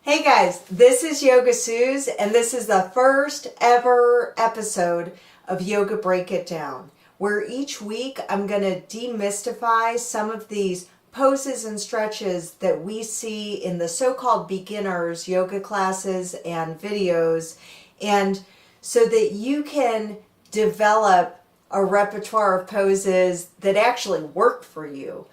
Hey guys, this is Yoga Suze, and this is the first ever episode of Yoga Break It Down, where each week I'm going to demystify some of these poses and stretches that we see in the so-called beginners yoga classes and videos, and so that you can develop a repertoire of poses that actually work for you.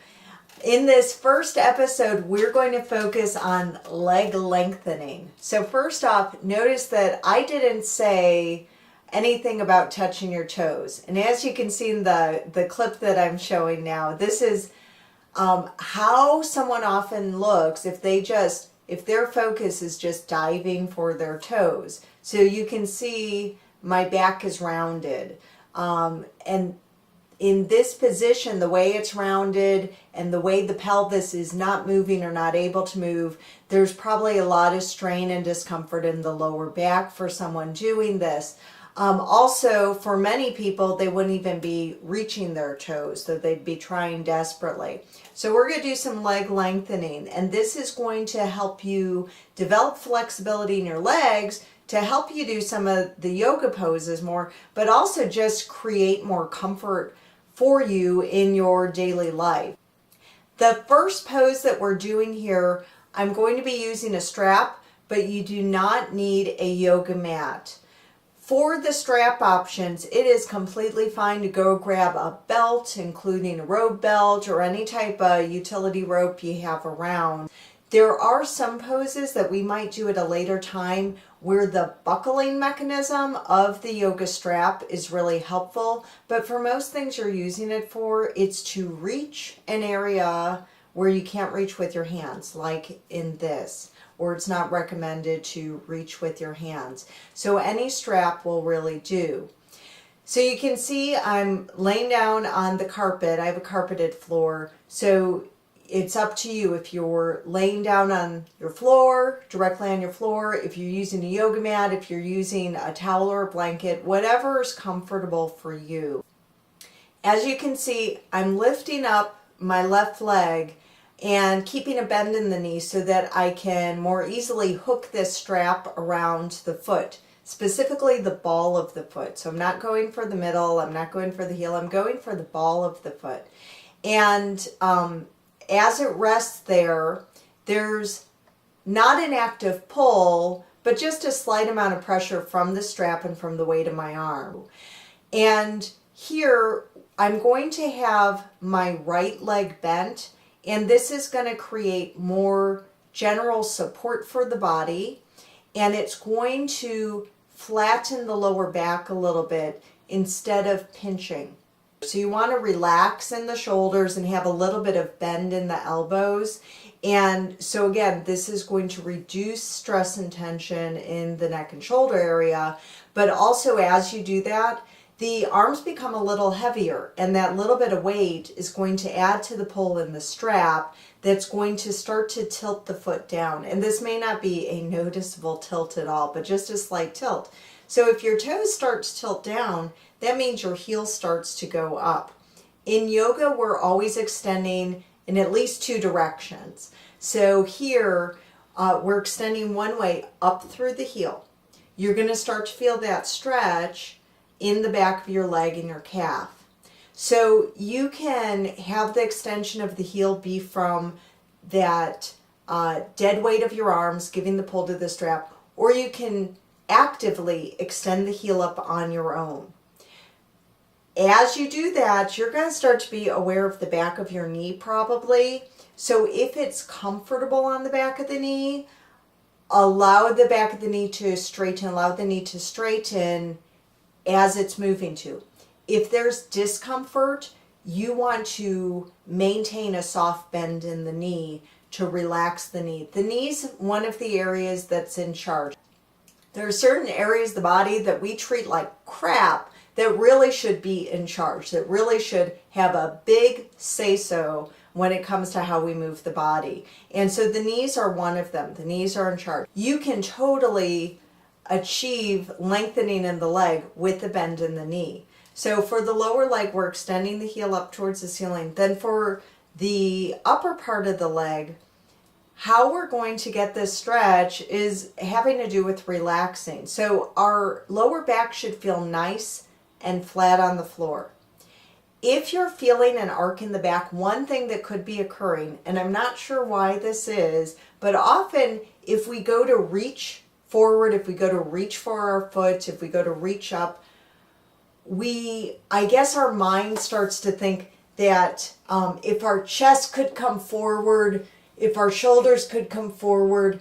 In this first episode, we're going to focus on leg lengthening. So first off, notice that I didn't say anything about touching your toes. And as you can see in the clip that I'm showing now, this is how someone often looks if their focus is just diving for their toes. So you can see my back is rounded. And in this position, the way it's rounded and the way the pelvis is not moving or not able to move, there's probably a lot of strain and discomfort in the lower back for someone doing this. Also, for many people, they wouldn't even be reaching their toes, so they'd be trying desperately. So we're going to do some leg lengthening, and this is going to help you develop flexibility in your legs to help you do some of the yoga poses more, but also just create more comfort for you in your daily life. The first pose that we're doing here, I'm going to be using a strap, but you do not need a yoga mat. For the strap options, it is completely fine to go grab a belt, including a rope belt or any type of utility rope you have around. There are some poses that we might do at a later time where the buckling mechanism of the yoga strap is really helpful, but for most things you're using it for, it's to reach an area where you can't reach with your hands, like in this, or it's not recommended to reach with your hands. So any strap will really do. So you can see I'm laying down on the carpet. I have a carpeted floor, so it's up to you if you're laying down on your floor, directly on your floor, if you're using a yoga mat, if you're using a towel or a blanket, whatever is comfortable for you. As you can see, I'm lifting up my left leg and keeping a bend in the knee so that I can more easily hook this strap around the foot, specifically the ball of the foot. So I'm not going for the middle, I'm not going for the heel, I'm going for the ball of the foot. And as it rests there, there's not an active pull, but just a slight amount of pressure from the strap and from the weight of my arm. And here, I'm going to have my right leg bent, and this is going to create more general support for the body, and it's going to flatten the lower back a little bit instead of pinching. So you want to relax in the shoulders and have a little bit of bend in the elbows. And so again, this is going to reduce stress and tension in the neck and shoulder area. But also as you do that, the arms become a little heavier, and that little bit of weight is going to add to the pull in the strap that's going to start to tilt the foot down. And this may not be a noticeable tilt at all, but just a slight tilt. So if your toes start to tilt down, that means your heel starts to go up. In yoga, we're always extending in at least two directions. So here, we're extending one way up through the heel. You're going to start to feel that stretch in the back of your leg and your calf. So you can have the extension of the heel be from that dead weight of your arms, giving the pull to the strap, or you can actively extend the heel up on your own. As you do that, you're going to start to be aware of the back of your knee probably. So if it's comfortable on the back of the knee, allow the back of the knee to straighten, allow the knee to straighten as it's moving to. If there's discomfort, you want to maintain a soft bend in the knee to relax the knee. The knee's one of the areas that's in charge. There are certain areas of the body that we treat like crap that really should be in charge, that really should have a big say-so when it comes to how we move the body. And so the knees are one of them. The knees are in charge. You can totally achieve lengthening in the leg with the bend in the knee. So for the lower leg, we're extending the heel up towards the ceiling. Then for the upper part of the leg, how we're going to get this stretch is having to do with relaxing. So our lower back should feel nice and flat on the floor. If you're feeling an arc in the back, one thing that could be occurring, and I'm not sure why this is, but often if we go to reach forward, if we go to reach for our foot, if we go to reach up, I guess our mind starts to think that if our chest could come forward, if our shoulders could come forward,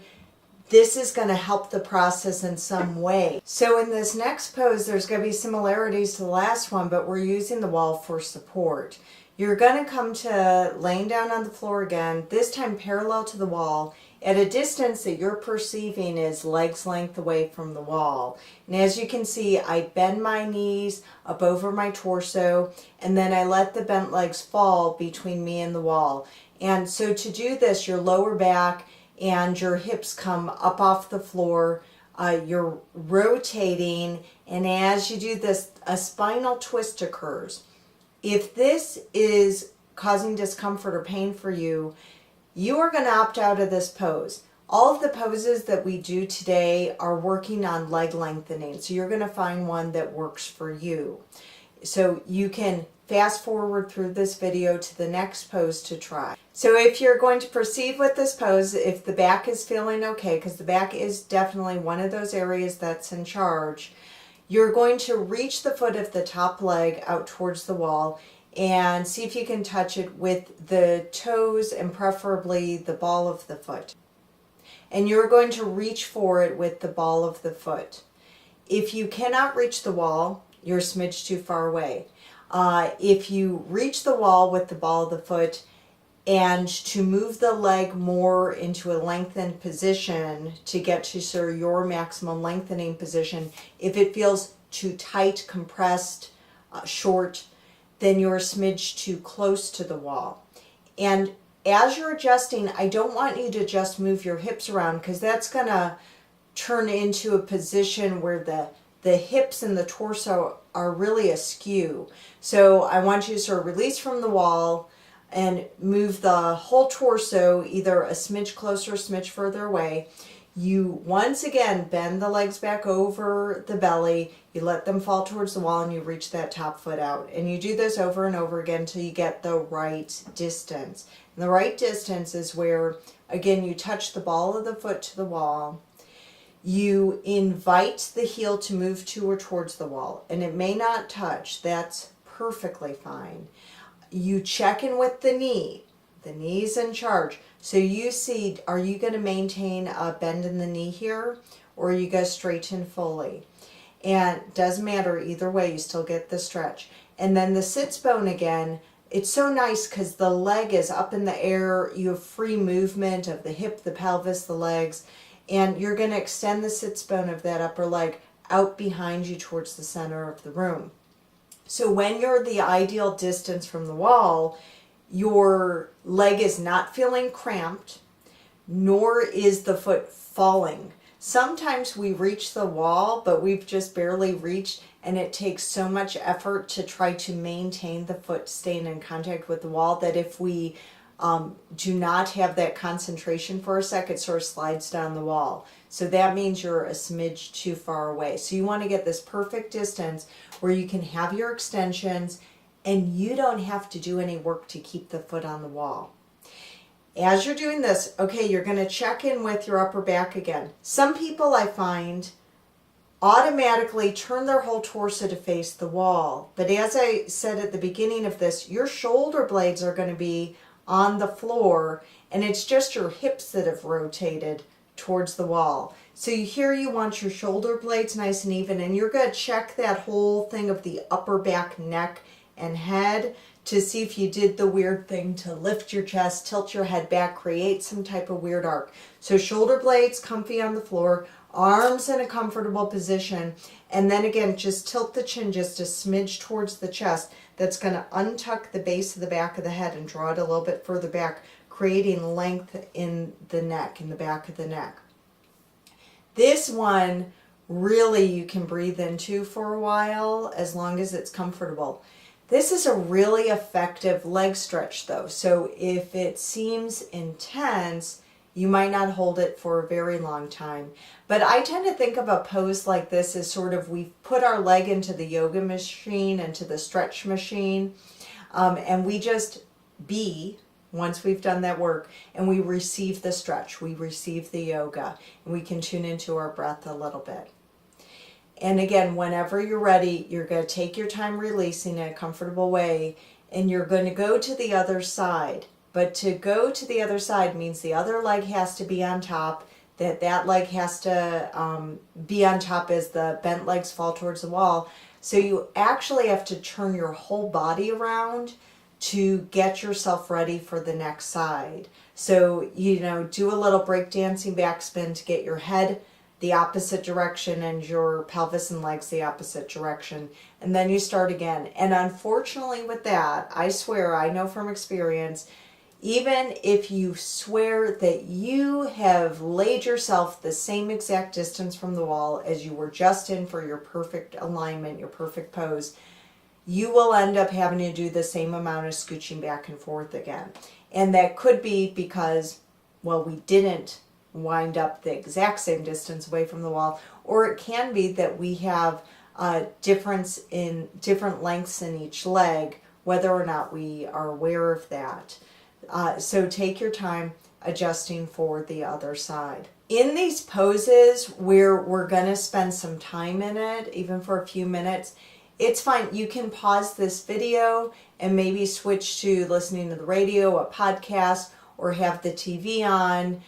this is going to help the process in some way. So in this next pose, there's going to be similarities to the last one, but we're using the wall for support. You're going to come to laying down on the floor again, this time parallel to the wall, at a distance that you're perceiving is leg's length away from the wall. And as you can see, I bend my knees up over my torso, and then I let the bent legs fall between me and the wall. And so to do this, your lower back and your hips come up off the floor. You're rotating, and as you do this, a spinal twist occurs. If this is causing discomfort or pain for you, you are going to opt out of this pose. All of the poses that we do today are working on leg lengthening, so you're going to find one that works for you. So you can fast forward through this video to the next pose to try. So if you're going to proceed with this pose, if the back is feeling okay, because the back is definitely one of those areas that's in charge, you're going to reach the foot of the top leg out towards the wall and see if you can touch it with the toes and preferably the ball of the foot. And you're going to reach for it with the ball of the foot. If you cannot reach the wall, you're a smidge too far away. If you reach the wall with the ball of the foot, and to move the leg more into a lengthened position to get to sort of your maximum lengthening position, if it feels too tight, compressed, short, then you're a smidge too close to the wall. And as you're adjusting, I don't want you to just move your hips around, because that's going to turn into a position where the hips and the torso are really askew. So I want you to sort of release from the wall and move the whole torso either a smidge closer or a smidge further away. You once again bend the legs back over the belly, you let them fall towards the wall, and you reach that top foot out. And you do this over and over again until you get the right distance. And the right distance is where, again, you touch the ball of the foot to the wall. You invite the heel to move to or towards the wall, and it may not touch. That's perfectly fine. You check in with the knee. The knee's in charge. So you see, are you going to maintain a bend in the knee here, or you go straighten fully? And it doesn't matter either way, you still get the stretch. And then the sits bone again, it's so nice because the leg is up in the air. You have free movement of the hip, the pelvis, the legs, and you're going to extend the sits bone of that upper leg out behind you towards the center of the room. So when you're the ideal distance from the wall, your leg is not feeling cramped, nor is the foot falling. Sometimes we reach the wall, but we've just barely reached, and it takes so much effort to try to maintain the foot staying in contact with the wall that if we do not have that concentration for a sec, it sort of slides down the wall. So that means you're a smidge too far away. So you want to get this perfect distance where you can have your extensions and you don't have to do any work to keep the foot on the wall. As you're doing this, okay, you're going to check in with your upper back again. Some people I find automatically turn their whole torso to face the wall. But as I said at the beginning of this, your shoulder blades are going to be on the floor, and it's just your hips that have rotated towards the wall. So here you want your shoulder blades nice and even, and you're going to check that whole thing of the upper back, neck, and head to see if you did the weird thing to lift your chest, tilt your head back, create some type of weird arc. So shoulder blades comfy on the floor, arms in a comfortable position, and then again just tilt the chin just a smidge towards the chest. That's going to untuck the base of the back of the head and draw it a little bit further back, creating length in the neck, in the back of the neck. This one really you can breathe into for a while as long as it's comfortable. This is a really effective leg stretch though, so if it seems intense, You might not hold it for a very long time. But I tend to think of a pose like this as sort of we've put our leg into the yoga machine, into the stretch machine, and we just be, once we've done that work, and we receive the stretch, we receive the yoga, and we can tune into our breath a little bit. And again, whenever you're ready, you're going to take your time releasing in a comfortable way, and you're going to go to the other side. But to go to the other side means the other leg has to be on top, that leg has to be on top as the bent legs fall towards the wall. So you actually have to turn your whole body around to get yourself ready for the next side. So, do a little breakdancing backspin to get your head the opposite direction and your pelvis and legs the opposite direction. And then you start again. And unfortunately with that, I swear, I know from experience, even if you swear that you have laid yourself the same exact distance from the wall as you were just in for your perfect alignment, your perfect pose, you will end up having to do the same amount of scooching back and forth again. And that could be because, well, we didn't wind up the exact same distance away from the wall, or it can be that we have a difference in different lengths in each leg, whether or not we are aware of that. So take your time adjusting for the other side. In these poses where we're going to spend some time in it, even for a few minutes, it's fine. You can pause this video and maybe switch to listening to the radio, a podcast, or have the TV on.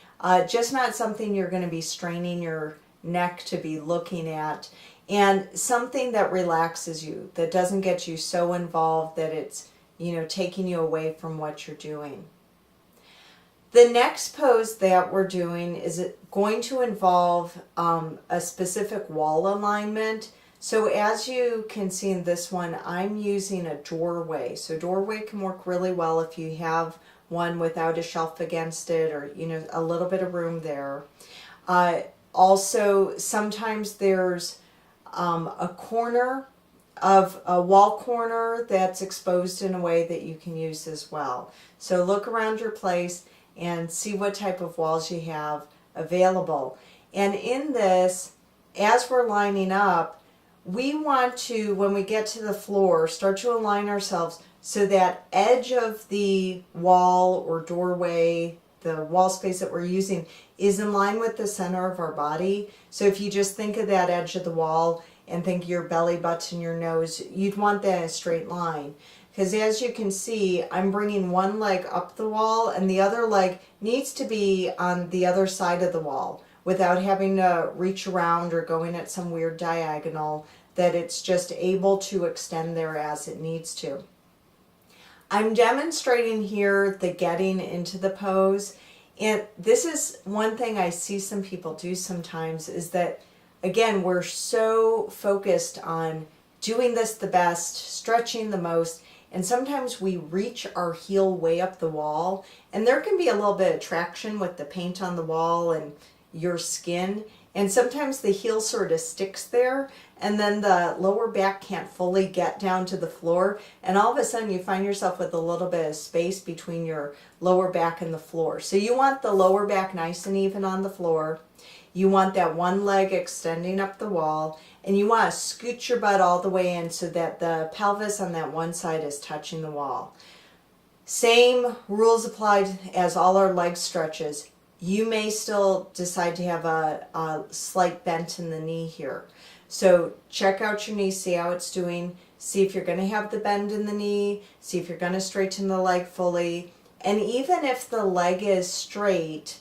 Just not something you're going to be straining your neck to be looking at. And something that relaxes you, that doesn't get you so involved that it's, taking you away from what you're doing. The next pose that we're doing is going to involve a specific wall alignment. So as you can see in this one, I'm using a doorway. So doorway can work really well if you have one without a shelf against it, or a little bit of room there. Also, sometimes there's a corner of a wall corner that's exposed in a way that you can use as well. So look around your place and see what type of walls you have available. And in this, as we're lining up, we want to, when we get to the floor, start to align ourselves so that edge of the wall or doorway, the wall space that we're using, is in line with the center of our body. So if you just think of that edge of the wall and think your belly button, your nose, you'd want that in a straight line. Because as you can see, I'm bringing one leg up the wall and the other leg needs to be on the other side of the wall without having to reach around or going at some weird diagonal, that it's just able to extend there as it needs to. I'm demonstrating here the getting into the pose, and this is one thing I see some people do sometimes, is that, again, we're so focused on doing this the best, stretching the most, and sometimes we reach our heel way up the wall, and there can be a little bit of traction with the paint on the wall and your skin, and sometimes the heel sort of sticks there, and then the lower back can't fully get down to the floor, and all of a sudden you find yourself with a little bit of space between your lower back and the floor. So you want the lower back nice and even on the floor. You want that one leg extending up the wall, and you want to scoot your butt all the way in so that the pelvis on that one side is touching the wall. Same rules applied as all our leg stretches. You may still decide to have a slight bent in the knee here. So check out your knee, see how it's doing, see if you're going to have the bend in the knee, see if you're going to straighten the leg fully. And even if the leg is straight,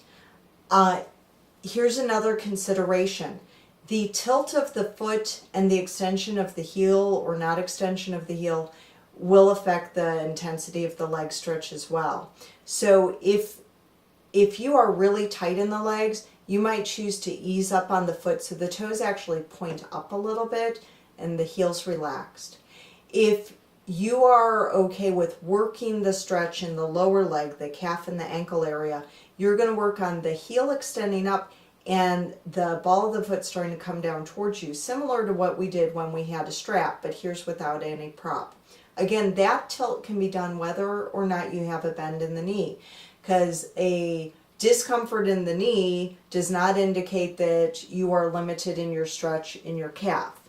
here's another consideration. The tilt of the foot and the extension of the heel or not extension of the heel will affect the intensity of the leg stretch as well. So if you are really tight in the legs, you might choose to ease up on the foot so the toes actually point up a little bit and the heel's relaxed. If you are okay with working the stretch in the lower leg, the calf and the ankle area, you're going to work on the heel extending up and the ball of the foot starting to come down towards you, similar to what we did when we had a strap, but here's without any prop. Again, that tilt can be done whether or not you have a bend in the knee, because a discomfort in the knee does not indicate that you are limited in your stretch in your calf.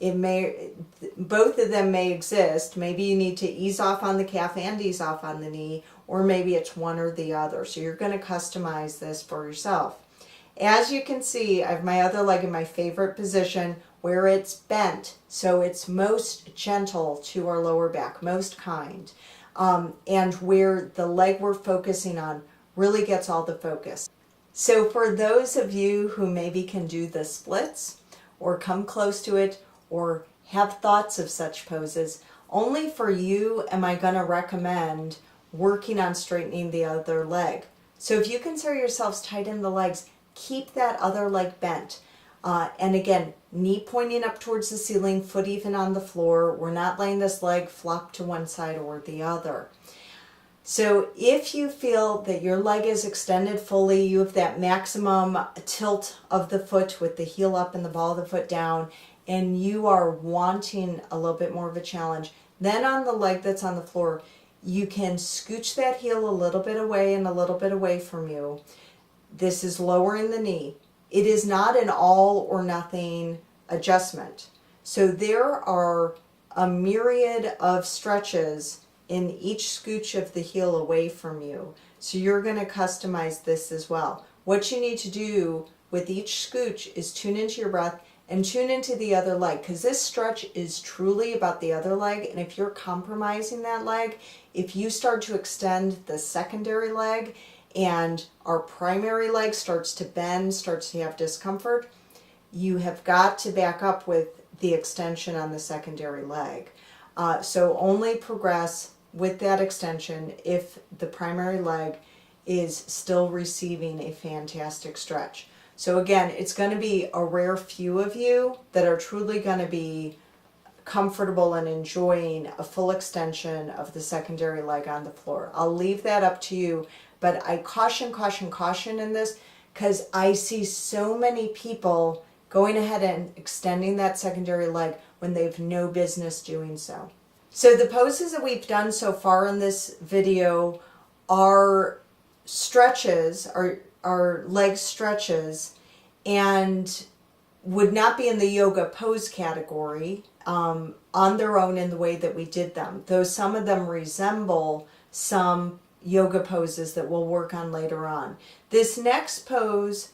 It may, both of them may exist. Maybe you need to ease off on the calf and ease off on the knee, or maybe it's one or the other. So you're going to customize this for yourself. As you can see, I have my other leg in my favorite position where it's bent, so it's most gentle to our lower back, most kind, and where the leg we're focusing on really gets all the focus. So for those of you who maybe can do the splits or come close to it or have thoughts of such poses, only for you am I going to recommend working on straightening the other leg. So if you consider yourselves tight in the legs, keep that other leg bent. And again, knee pointing up towards the ceiling, foot even on the floor. We're not letting this leg flop to one side or the other. So if you feel that your leg is extended fully, you have that maximum tilt of the foot with the heel up and the ball of the foot down, and you are wanting a little bit more of a challenge, then on the leg that's on the floor, you can scooch that heel a little bit away and a little bit away from you. This is lowering the knee. It is not an all or nothing adjustment. So there are a myriad of stretches in each scooch of the heel away from you. So you're going to customize this as well. What you need to do with each scooch is tune into your breath and tune into the other leg, because this stretch is truly about the other leg. And if you're compromising that leg, if you start to extend the secondary leg and our primary leg starts to bend, starts to have discomfort, you have got to back up with the extension on the secondary leg. So only progress with that extension if the primary leg is still receiving a fantastic stretch. So again, it's going to be a rare few of you that are truly going to be comfortable and enjoying a full extension of the secondary leg on the floor. I'll leave that up to you, but I caution in this because I see so many people going ahead and extending that secondary leg when they have no business doing so. So the poses that we've done so far in this video are stretches, are leg stretches, and would not be in the yoga pose category on their own in the way that we did them, though some of them resemble some yoga poses that we'll work on later on. This next pose,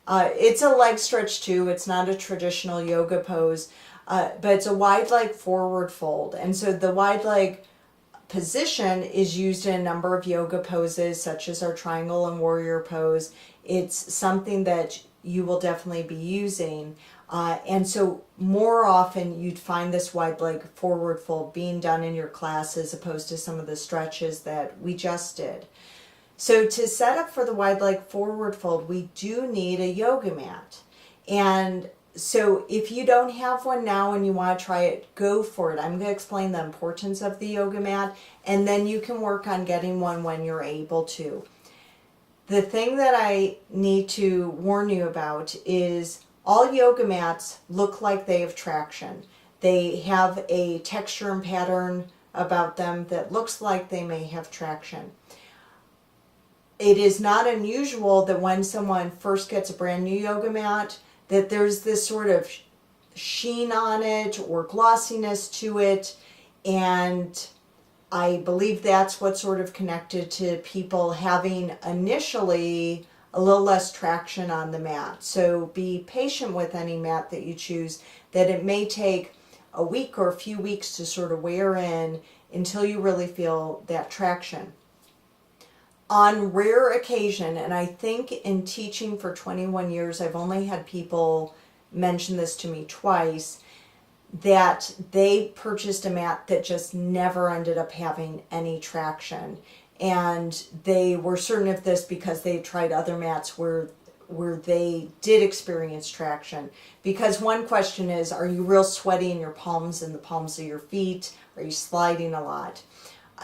it's a leg stretch too. It's not a traditional yoga pose, but it's a wide leg forward fold. And so the wide leg position is used in a number of yoga poses, such as our triangle and warrior pose. It's something that you will definitely be using. And so more often you'd find this wide leg forward fold being done in your class as opposed to some of the stretches that we just did. So to set up for the wide leg forward fold, we do need a yoga mat. And so if you don't have one now and you want to try it, go for it. I'm going to explain the importance of the yoga mat, and then you can work on getting one when you're able to. The thing that I need to warn you about is all yoga mats look like they have traction. They have a texture and pattern about them that looks like they may have traction. It is not unusual that when someone first gets a brand new yoga mat, that there's this sort of sheen on it or glossiness to it, and I believe that's what sort of connected to people having initially a little less traction on the mat. So be patient with any mat that you choose, that it may take a week or a few weeks to sort of wear in until you really feel that traction. On rare occasion, and I think in teaching for 21 years, I've only had people mention this to me twice, that they purchased a mat that just never ended up having any traction. And they were certain of this because they tried other mats where they did experience traction. Because one question is, are you real sweaty in your palms and the palms of your feet? Are you sliding a lot?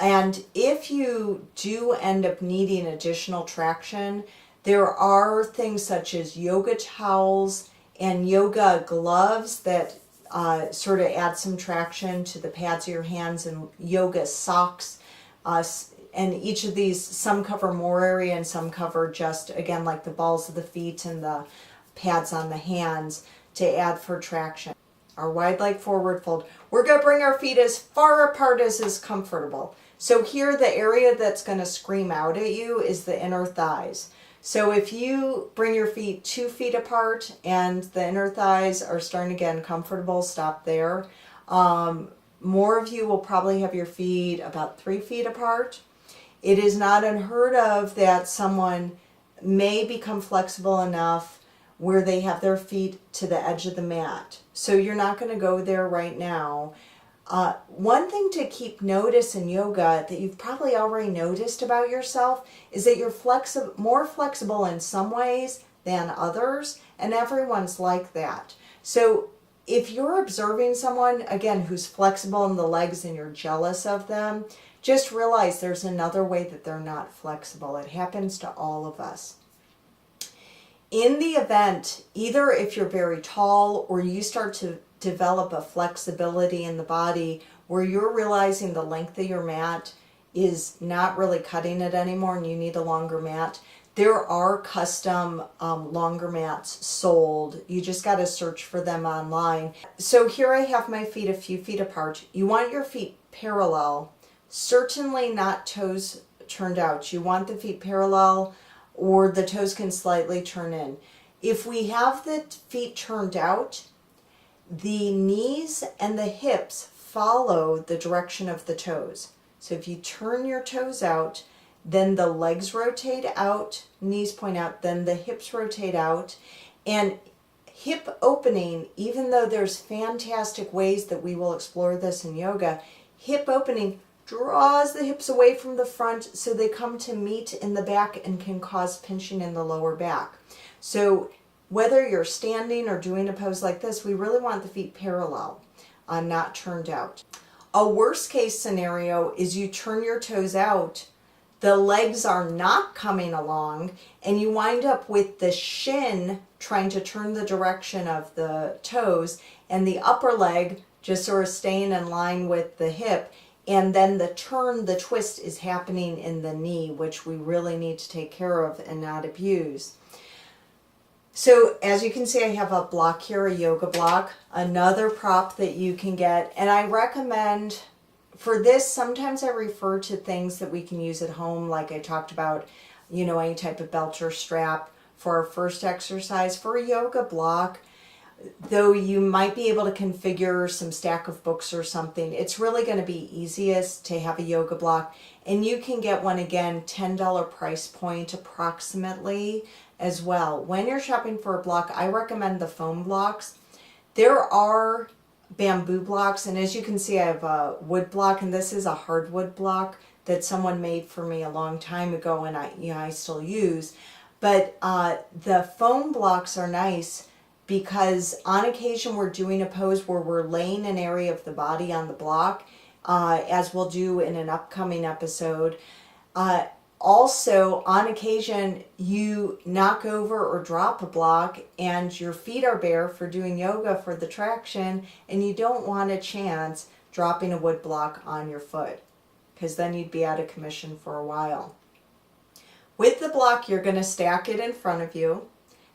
And if you do end up needing additional traction, there are things such as yoga towels and yoga gloves that sort of add some traction to the pads of your hands, and yoga socks. and each of these, some cover more area and some cover just, again, like the balls of the feet and the pads on the hands to add for traction. Our wide leg forward fold. We're going to bring our feet as far apart as is comfortable. So here, the area that's going to scream out at you is the inner thighs. So if you bring your feet 2 feet apart and the inner thighs are starting to get uncomfortable, stop there. More of you will probably have your feet about 3 feet apart. It is not unheard of that someone may become flexible enough where they have their feet to the edge of the mat. So you're not going to go there right now. One thing to keep notice in yoga that you've probably already noticed about yourself is that you're more flexible in some ways than others, and everyone's like that. So if you're observing someone, again, who's flexible in the legs and you're jealous of them, just realize there's another way that they're not flexible. It happens to all of us. In the event, either if you're very tall or you start to develop a flexibility in the body where you're realizing the length of your mat is not really cutting it anymore and you need a longer mat, there are custom longer mats sold. You just got to search for them online. So here I have my feet a few feet apart. You want your feet parallel, certainly not toes turned out. You want the feet parallel, or the toes can slightly turn in. If we have the feet turned out, the knees and the hips follow the direction of the toes. So if you turn your toes out, then the legs rotate out, knees point out, then the hips rotate out. And hip opening, even though there's fantastic ways that we will explore this in yoga, hip opening draws the hips away from the front so they come to meet in the back and can cause pinching in the lower back. So whether you're standing or doing a pose like this, we really want the feet parallel, not turned out. A worst case scenario is you turn your toes out, the legs are not coming along, and you wind up with the shin trying to turn the direction of the toes and the upper leg just sort of staying in line with the hip. And then the turn, the twist is happening in the knee, which we really need to take care of and not abuse. So as you can see, I have a block here, a yoga block, another prop that you can get. And I recommend for this, sometimes I refer to things that we can use at home, like I talked about, you know, any type of belt or strap for our first exercise. For a yoga block, though you might be able to configure some stack of books or something, it's really going to be easiest to have a yoga block. And you can get one, again, $10 price point approximately as well. When you're shopping for a block, I recommend the foam blocks. There are bamboo blocks, and as you can see, I have a wood block, and this is a hardwood block that someone made for me a long time ago, and I still use. But the foam blocks are nice because on occasion we're doing a pose where we're laying an area of the body on the block, as we'll do in an upcoming episode. Also, on occasion, you knock over or drop a block and your feet are bare for doing yoga for the traction, and you don't want a chance dropping a wood block on your foot, because then you'd be out of commission for a while. With the block, you're going to stack it in front of you.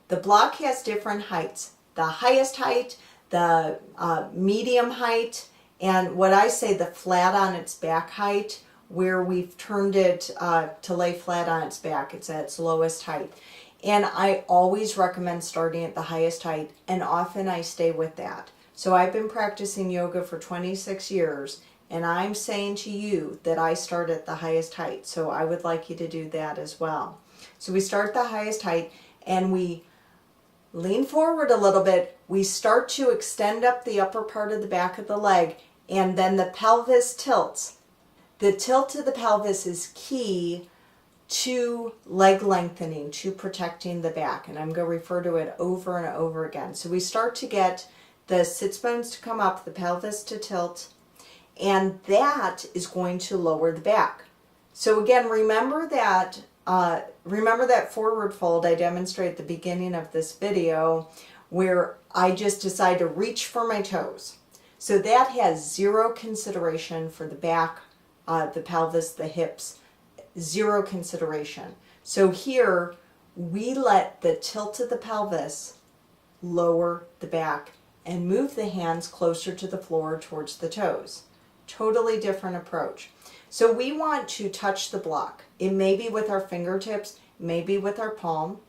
The block has different heights. The highest height, the medium height, and what I say the flat on its back height, where we've turned it to lay flat on its back. It's at its lowest height. And I always recommend starting at the highest height, and often I stay with that. So I've been practicing yoga for 26 years, and I'm saying to you that I start at the highest height. So I would like you to do that as well. So we start at the highest height, and we lean forward a little bit. We start to extend up the upper part of the back of the leg, and then the pelvis tilts. The tilt of the pelvis is key to leg lengthening, to protecting the back, and I'm going to refer to it over and over again. So we start to get the sits bones to come up, the pelvis to tilt, and that is going to lower the back. So again, remember that forward fold I demonstrated at the beginning of this video, where I just decide to reach for my toes. So that has zero consideration for the back, the pelvis, the hips, zero consideration. So here, we let the tilt of the pelvis lower the back and move the hands closer to the floor towards the toes. Totally different approach. So we want to touch the block. It may be with our fingertips, maybe with our palm.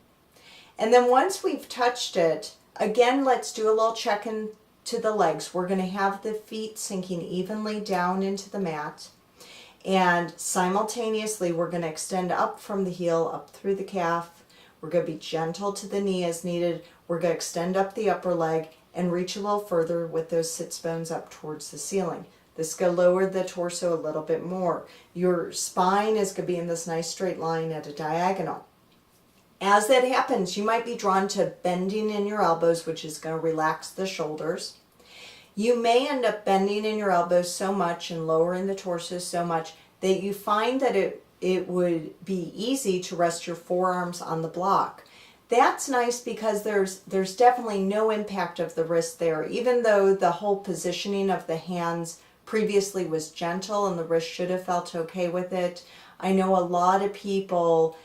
And then once we've touched it, again, let's do a little check-in to the legs. We're going to have the feet sinking evenly down into the mat. And simultaneously, we're going to extend up from the heel, up through the calf. We're going to be gentle to the knee as needed. We're going to extend up the upper leg and reach a little further with those sits bones up towards the ceiling. This is going to lower the torso a little bit more. Your spine is going to be in this nice straight line at a diagonal. As that happens, you might be drawn to bending in your elbows, which is going to relax the shoulders. You may end up bending in your elbows so much and lowering the torso so much that you find that it would be easy to rest your forearms on the block. That's nice because there's definitely no impact of the wrist there, even though the whole positioning of the hands previously was gentle and the wrist should have felt okay with it. I know a lot of people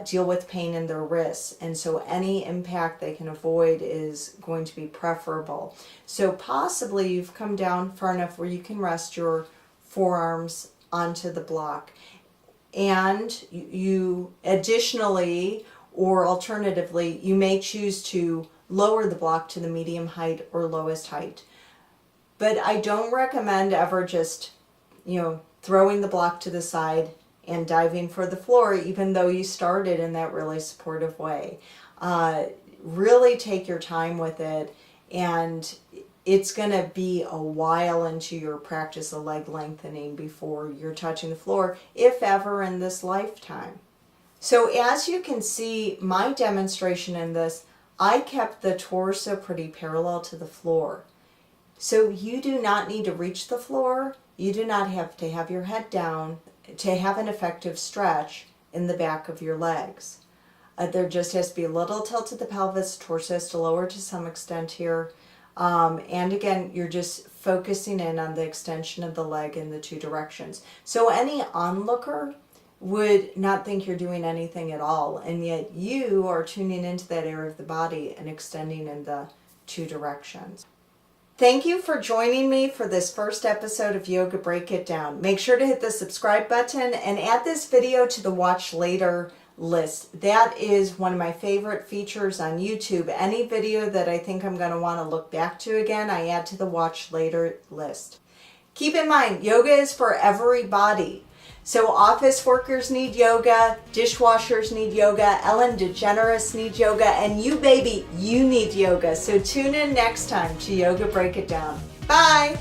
deal with pain in their wrists, and so any impact they can avoid is going to be preferable. So possibly you've come down far enough where you can rest your forearms onto the block. And you additionally, or alternatively, you may choose to lower the block to the medium height or lowest height. But I don't recommend ever just, throwing the block to the side and diving for the floor, even though you started in that really supportive way. Really take your time with it, and it's going to be a while into your practice of leg lengthening before you're touching the floor, if ever in this lifetime. So as you can see, my demonstration in this, I kept the torso pretty parallel to the floor. So you do not need to reach the floor. You do not have to have your head down to have an effective stretch in the back of your legs. There just has to be a little tilt of the pelvis, torso has to lower to some extent here. And again, you're just focusing in on the extension of the leg in the two directions. So any onlooker would not think you're doing anything at all, and yet you are tuning into that area of the body and extending in the two directions. Thank you for joining me for this first episode of Yoga Break It Down. Make sure to hit the subscribe button and add this video to the watch later list. That is one of my favorite features on YouTube. Any video that I think I'm going to want to look back to again, I add to the watch later list. Keep in mind, yoga is for everybody. So office workers need yoga, dishwashers need yoga, Ellen DeGeneres need yoga, and you baby, you need yoga. So tune in next time to Yoga Break It Down. Bye!